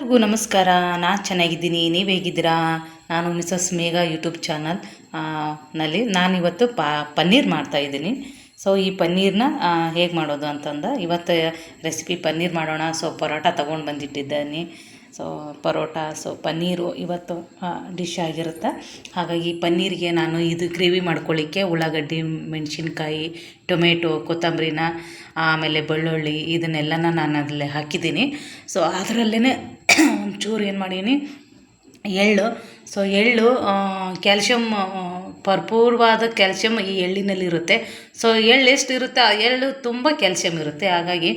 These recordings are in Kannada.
ಎಲ್ರಿಗೂ ನಮಸ್ಕಾರ. ನಾನು ಚೆನ್ನಾಗಿದ್ದೀನಿ, ನೀವು ಹೇಗಿದ್ದೀರಾ? ನಾನು ಮಿಸಸ್ ಮೇಘಾ ಯೂಟ್ಯೂಬ್ ಚಾನಲ್ ನಲ್ಲಿ ನಾನಿವತ್ತು ಪನ್ನೀರ್ ಮಾಡ್ತಾಯಿದ್ದೀನಿ. ಸೊ ಈ ಪನ್ನೀರನ್ನ ಹೇಗೆ ಮಾಡೋದು ಅಂತಂದು ಇವತ್ತು ರೆಸಿಪಿ ಪನ್ನೀರ್ ಮಾಡೋಣ. ಸೊ ಪರೋಟ ತೊಗೊಂಡು ಬಂದಿಟ್ಟಿದ್ದೀನಿ. ಸೊ ಪರೋಟ ಪನ್ನೀರು ಇವತ್ತು ಡಿಶ್ ಆಗಿರುತ್ತೆ. ಹಾಗಾಗಿ ಪನ್ನೀರಿಗೆ ನಾನು ಇದು ಗ್ರೇವಿ ಮಾಡ್ಕೊಳ್ಳಿಕ್ಕೆ ಉಳ್ಳಾಗಡ್ಡಿ, ಮೆಣಸಿನ್ಕಾಯಿ, ಟೊಮೆಟೊ, ಕೊತ್ತಂಬರಿನ ಆಮೇಲೆ ಬೆಳ್ಳುಳ್ಳಿ ಇದನ್ನೆಲ್ಲನ ನಾನು ಅದರಲ್ಲಿ ಹಾಕಿದ್ದೀನಿ. ಸೊ ಅದರಲ್ಲೇ ಒಂಚೂರು ಏನು ಮಾಡೀನಿ, ಎಳ್ಳು. ಸೊ ಎಳ್ಳು ಕ್ಯಾಲ್ಶಿಯಮ್, ಭರ್ಪೂರವಾದ ಕ್ಯಾಲ್ಶಿಯಮ್ ಈ ಎಳ್ಳಿನಲ್ಲಿರುತ್ತೆ. ಸೊ ಎಳ್ಳು ಎಷ್ಟು ಇರುತ್ತೆ, ಆ ಎಳ್ಳು ತುಂಬ ಕ್ಯಾಲ್ಶಿಯಮ್ ಇರುತ್ತೆ. ಹಾಗಾಗಿ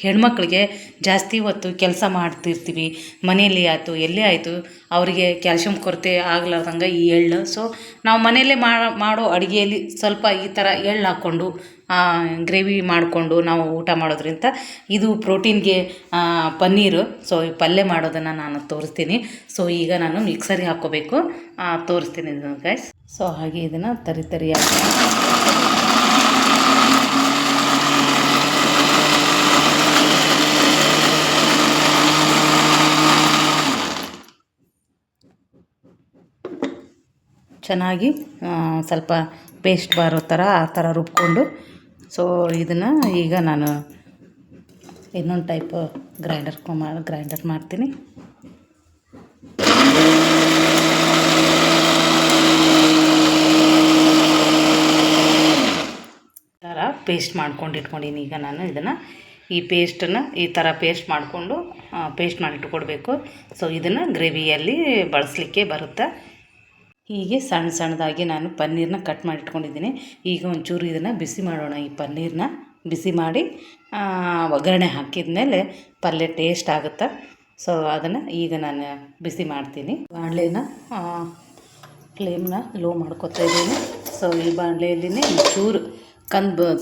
ಹೆಣ್ಮಕ್ಳಿಗೆ ಜಾಸ್ತಿ ಹೊತ್ತು ಕೆಲಸ ಮಾಡ್ತಿರ್ತೀವಿ, ಮನೆಯಲ್ಲಿ ಆಯಿತು ಎಲ್ಲೇ ಆಯಿತು, ಅವರಿಗೆ ಕ್ಯಾಲ್ಶಿಯಮ್ ಕೊರತೆ ಆಗ್ಲಾರ್ದಂಗೆ ಈ ಎಳ್ಳು. ಸೊ ನಾವು ಮನೆಯಲ್ಲೇ ಮಾಡೋ ಅಡುಗೆಯಲ್ಲಿ ಸ್ವಲ್ಪ ಈ ಥರ ಎಳ್ಳು ಹಾಕ್ಕೊಂಡು ಗ್ರೇವಿ ಮಾಡಿಕೊಂಡು ನಾವು ಊಟ ಮಾಡೋದ್ರಿಂದ ಇದು ಪ್ರೋಟೀನ್ಗೆ ಪನ್ನೀರು. ಸೊ ಈ ಪಲ್ಯ ಮಾಡೋದನ್ನು ನಾನು ತೋರಿಸ್ತೀನಿ. ಸೊ ಈಗ ನಾನು ಮಿಕ್ಸರಿಗೆ ಹಾಕ್ಕೋಬೇಕು, ತೋರಿಸ್ತೀನಿ ಇದನ್ನು ಗೈಸ್. ಸೊ ಹಾಗೆ ಇದನ್ನು ತರಿಯಾಗಿ ಚೆನ್ನಾಗಿ ಸ್ವಲ್ಪ ಪೇಸ್ಟ್ ಬರೋ ಥರ ಆ ಥರ ರುಬ್ಕೊಂಡು, ಸೊ ಇದನ್ನು ಈಗ ನಾನು ಇನ್ನೊಂದು ಟೈಪ್ ಗ್ರೈಂಡರ್ ಮಾಡ್ತೀನಿ. ಥರ ಪೇಸ್ಟ್ ಮಾಡ್ಕೊಂಡು ಇಟ್ಕೊಂಡಿನಿ. ಈಗ ನಾನು ಇದನ್ನು ಈ ಪೇಸ್ಟನ್ನು ಈ ಥರ ಪೇಸ್ಟ್ ಮಾಡಿಟ್ಕೊಡ್ಬೇಕು. ಸೊ ಇದನ್ನು ಗ್ರೇವಿಯಲ್ಲಿ ಬಳಸಲಿಕ್ಕೆ ಬರುತ್ತೆ. ಹೀಗೆ ಸಣ್ಣ ಸಣ್ಣದಾಗಿ ನಾನು ಪನ್ನೀರನ್ನ ಕಟ್ ಮಾಡಿ ಇಟ್ಕೊಂಡಿದ್ದೀನಿ. ಈಗ ಒಂಚೂರು ಇದನ್ನು ಬಿಸಿ ಮಾಡೋಣ. ಈ ಪನ್ನೀರನ್ನ ಬಿಸಿ ಮಾಡಿ ಒಗ್ಗರಣೆ ಹಾಕಿದ ಪಲ್ಯ ಟೇಸ್ಟ್ ಆಗುತ್ತೆ. ಸೊ ಅದನ್ನು ಈಗ ನಾನು ಬಿಸಿ ಮಾಡ್ತೀನಿ. ಬಾಣಲೆನ ಫ್ಲೇಮ್ನ ಲೋ ಮಾಡ್ಕೊತಾ ಇದ್ದೀನಿ. ಸೊ ಈ ಬಾಣಲೆಯಲ್ಲಿನೇ ಒಂಚೂರು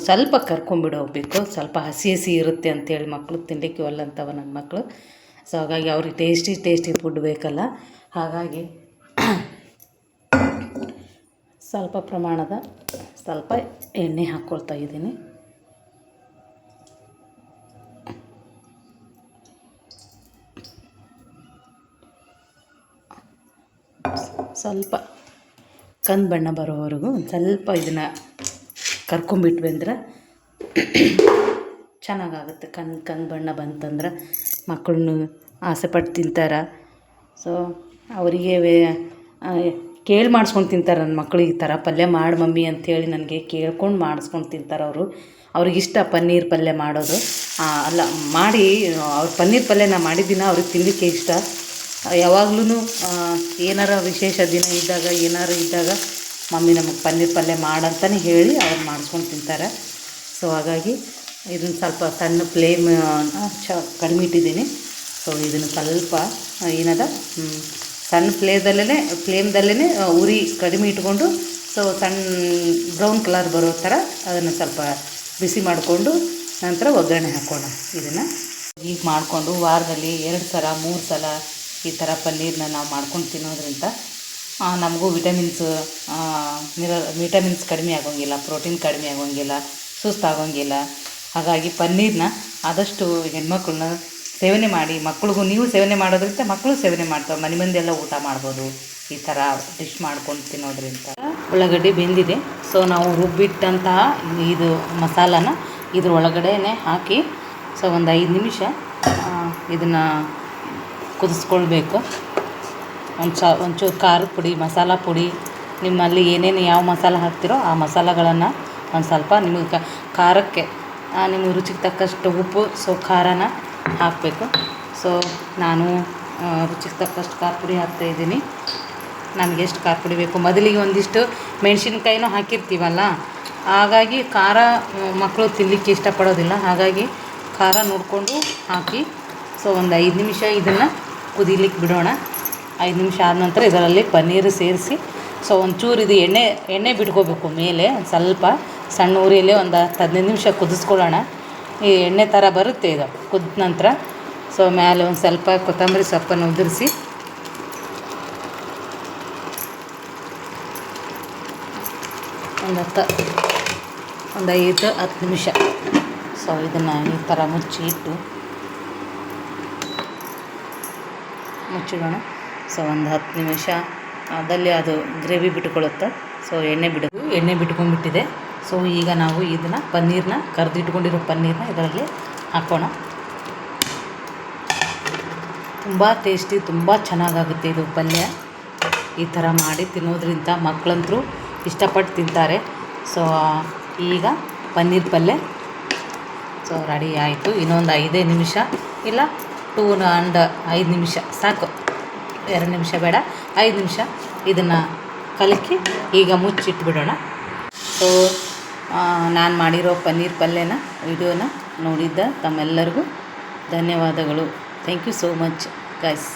ಸ್ವಲ್ಪ ಕರ್ಕೊಂಬಿಡೋಗ್ಬೇಕು. ಸ್ವಲ್ಪ ಹಸಿ ಇರುತ್ತೆ ಅಂಥೇಳಿ ಮಕ್ಕಳು ತಿನ್ನಲಿಕ್ಕೆ ಒಲ್ಲಂತವ ನನ್ನ ಮಕ್ಕಳು. ಸೊ ಹಾಗಾಗಿ ಅವ್ರಿಗೆ ಟೇಸ್ಟಿ ಫುಡ್ ಬೇಕಲ್ಲ. ಹಾಗಾಗಿ ಸ್ವಲ್ಪ ಪ್ರಮಾಣದ ಸ್ವಲ್ಪ ಎಣ್ಣೆ ಹಾಕ್ಕೊಳ್ತಾ ಇದ್ದೀನಿ. ಸ್ವಲ್ಪ ಕಂದು ಬಣ್ಣ ಬರೋವರೆಗೂ ಒಂದು ಸ್ವಲ್ಪ ಇದನ್ನು ಕರ್ಕೊಂಬಿಟ್ವಿ ಅಂದ್ರೆ ಚೆನ್ನಾಗಾಗುತ್ತೆ. ಕಂದು ಬಣ್ಣ ಬಂತಂದ್ರೆ ಮಕ್ಕಳನ್ನು ಆಸೆಪಟ್ಟು ತಿಂತಾರೆ. ಸೊ ಅವರಿಗೆ ಕೇಳಿ ಮಾಡಿಸ್ಕೊಂಡು ತಿಂತಾರೆ ನನ್ನ ಮಕ್ಕಳು. ಈ ಥರ ಪಲ್ಯ ಮಾಡಿ ಮಮ್ಮಿ ಅಂಥೇಳಿ ನನಗೆ ಕೇಳ್ಕೊಂಡು ಮಾಡಿಸ್ಕೊಂಡು ತಿಂತಾರೆ ಅವರು. ಅವ್ರಿಗಿಷ್ಟ ಪನ್ನೀರ್ ಪಲ್ಯ ಮಾಡೋದು. ಅಲ್ಲ ಮಾಡಿ ಅವ್ರ ಪನ್ನೀರ್ ಪಲ್ಯ ನಾನು ಮಾಡಿದ್ದೀನ ಅವ್ರಿಗೆ ತಿನ್ನಲಿಕ್ಕೆ ಇಷ್ಟ. ಯಾವಾಗ್ಲೂ ಏನಾರ ವಿಶೇಷ ದಿನ ಇದ್ದಾಗ ಮಮ್ಮಿ ನಮಗೆ ಪನ್ನೀರ್ ಪಲ್ಯ ಮಾಡಂತಲೇ ಹೇಳಿ ಅವ್ರು ಮಾಡಿಸ್ಕೊಂಡು ತಿಂತಾರೆ. ಸೊ ಹಾಗಾಗಿ ಇದನ್ನು ಸ್ವಲ್ಪ ಸಣ್ಣ ಕಡಿಮೆ ಇಟ್ಟಿದ್ದೀನಿ. ಸೊ ಇದನ್ನು ಸ್ವಲ್ಪ ಸಣ್ಣ ಫ್ಲೇಮ್ದಲ್ಲೇ ಉರಿ ಕಡಿಮೆ ಇಟ್ಕೊಂಡು, ಸೊ ಸಣ್ಣ ಬ್ರೌನ್ ಕಲರ್ ಬರೋ ಥರ ಅದನ್ನು ಸ್ವಲ್ಪ ಬಿಸಿ ಮಾಡಿಕೊಂಡು ನಂತರ ಒಗ್ಗರಣೆ ಹಾಕೋಣ. ಇದನ್ನು ಈಗ ಮಾಡಿಕೊಂಡು ವಾರದಲ್ಲಿ 2 ಸಲ 3 ಸಲ ಈ ಥರ ಪನ್ನೀರನ್ನ ನಾವು ಮಾಡ್ಕೊಂಡು ತಿನ್ನೋದ್ರಿಂದ ನಮಗೂ ವಿಟಮಿನ್ಸ್ ಕಡಿಮೆ ಆಗೋಂಗಿಲ್ಲ, ಪ್ರೋಟೀನ್ ಕಡಿಮೆ ಆಗೋಂಗಿಲ್ಲ, ಸುಸ್ತಾಗೋಂಗಿಲ್ಲ. ಹಾಗಾಗಿ ಪನ್ನೀರನ್ನ ಆದಷ್ಟು ಹೆಣ್ಮಕ್ಳನ್ನ ಸೇವನೆ ಮಾಡಿ, ಮಕ್ಳಿಗೂ ನೀವು ಸೇವನೆ ಮಾಡೋದ್ರಿಂದ ಮಕ್ಕಳು ಸೇವನೆ ಮಾಡ್ತಾವೆ. ಮನೆ ಮಂದಿಯೆಲ್ಲ ಊಟ ಮಾಡ್ಬೋದು ಈ ಥರ ಡಿಶ್ ಮಾಡ್ಕೊಂಡು ತಿನ್ನೋದ್ರಿಂದ. ಉಳ್ಳಾಗಡ್ಡಿ ಬೆಂದಿದೆ. ಸೊ ನಾವು ರುಬ್ಬಿಟ್ಟಂತಹ ಇದು ಮಸಾಲಾನ ಇದ್ರ ಒಳಗಡೆನೇ ಹಾಕಿ ಸೊ ಒಂದು 5 ನಿಮಿಷ ಇದನ್ನು ಕುದಿಸ್ಕೊಳ್ಬೇಕು. ಒಂಚೂರು ಖಾರದ ಪುಡಿ, ಮಸಾಲ ಪುಡಿ, ನಿಮ್ಮಲ್ಲಿ ಯಾವ ಮಸಾಲ ಹಾಕ್ತಿರೋ ಆ ಮಸಾಲೆಗಳನ್ನು ಒಂದು ಸ್ವಲ್ಪ ನಿಮಗೆ ಖಾರಕ್ಕೆ ನಿಮಗೆ ರುಚಿಗೆ ತಕ್ಕಷ್ಟು ಉಪ್ಪು, ಸೊ ಖಾರನ ಹಾಕಬೇಕು. ಸೊ ನಾನು ರುಚಿಗೆ ತಕ್ಕಷ್ಟು ಖಾರ ಪುಡಿ ಹಾಕ್ತಾಯಿದ್ದೀನಿ. ನಮಗೆ ಎಷ್ಟು ಖಾರ ಪುಡಿ ಬೇಕು, ಮೊದಲಿಗೆ ಒಂದಿಷ್ಟು ಮೆಣಸಿನ್ಕಾಯಿನೂ ಹಾಕಿರ್ತೀವಲ್ಲ, ಹಾಗಾಗಿ ಖಾರ ಮಕ್ಕಳು ತಿನ್ನಲಿಕ್ಕೆ ಇಷ್ಟಪಡೋದಿಲ್ಲ. ಹಾಗಾಗಿ ಖಾರ ನೋಡಿಕೊಂಡು ಹಾಕಿ ಸೊ ಒಂದು 5 ನಿಮಿಷ ಇದನ್ನು ಕುದೀಲಿಕ್ಕೆ ಬಿಡೋಣ. 5 ನಿಮಿಷ ಆದ ನಂತರ ಇದರಲ್ಲಿ ಪನ್ನೀರು ಸೇರಿಸಿ ಸೊ ಒಂಚೂರು ಇದು ಎಣ್ಣೆ ಬಿಟ್ಕೋಬೇಕು ಮೇಲೆ. ಸ್ವಲ್ಪ ಸಣ್ಣ ಉರಿಯಲ್ಲಿ ಒಂದು 10-15 ನಿಮಿಷ ಕುದಿಸ್ಕೊಳ್ಳೋಣ. ಈ ಎಣ್ಣೆ ಥರ ಬರುತ್ತೆ ಇದು ಕುದ್ದ ನಂತರ. ಸೊ ಮೇಲೆ ಒಂದು ಸ್ವಲ್ಪ ಕೊತ್ತಂಬರಿ ಸೊಪ್ಪನ್ನು ಉದುರಿಸಿ ಒಂದು 5-10 ನಿಮಿಷ ಸೊ ಇದನ್ನು ಈ ಥರ ಮುಚ್ಚಿ ಇಟ್ಟು ಮುಚ್ಚಿಡೋಣ. ಸೊ ಒಂದು 10 ನಿಮಿಷ ಅದಲ್ಲಿ ಅದು ಗ್ರೇವಿ ಬಿಟ್ಕೊಳ್ಳುತ್ತೆ. ಸೊ ಎಣ್ಣೆ ಬಿಟ್ಕೊಂಡ್ಬಿಟ್ಟಿದೆ. ಸೊ ಈಗ ನಾವು ಇದನ್ನು ಪನ್ನೀರನ್ನ ಕರೆದಿಟ್ಕೊಂಡಿರೋ ಪನ್ನೀರನ್ನ ಇದರಲ್ಲಿ ಹಾಕೋಣ. ತುಂಬ ಟೇಸ್ಟಿ, ತುಂಬ ಚೆನ್ನಾಗಾಗುತ್ತೆ ಇದು ಪಲ್ಯ. ಈ ಥರ ಮಾಡಿ ತಿನ್ನೋದ್ರಿಂದ ಮಕ್ಕಳಂತರೂ ಇಷ್ಟಪಟ್ಟು ತಿಂತಾರೆ. ಸೊ ಈಗ ಪನ್ನೀರ್ ಪಲ್ಯ ಸೊ ರೆಡಿ ಆಯಿತು. ಇನ್ನೊಂದು 5 ನಿಮಿಷ ಇಲ್ಲ 2 and 5 ನಿಮಿಷ ಸಾಕು, 2 ನಿಮಿಷ ಬೇಡ, 5 ನಿಮಿಷ ಇದನ್ನು ಕಲಕಿ ಈಗ ಮುಚ್ಚಿಟ್ಬಿಡೋಣ. ಸೊ ನಾನು ಮಾಡಿರೋ ಪನ್ನೀರ್ ಪಲ್ಯನ ವಿಡಿಯೋನ ನೋಡಿದ್ದ ತಮ್ಮೆಲ್ಲರಿಗೂ ಧನ್ಯವಾದಗಳು. Thank you so much guys.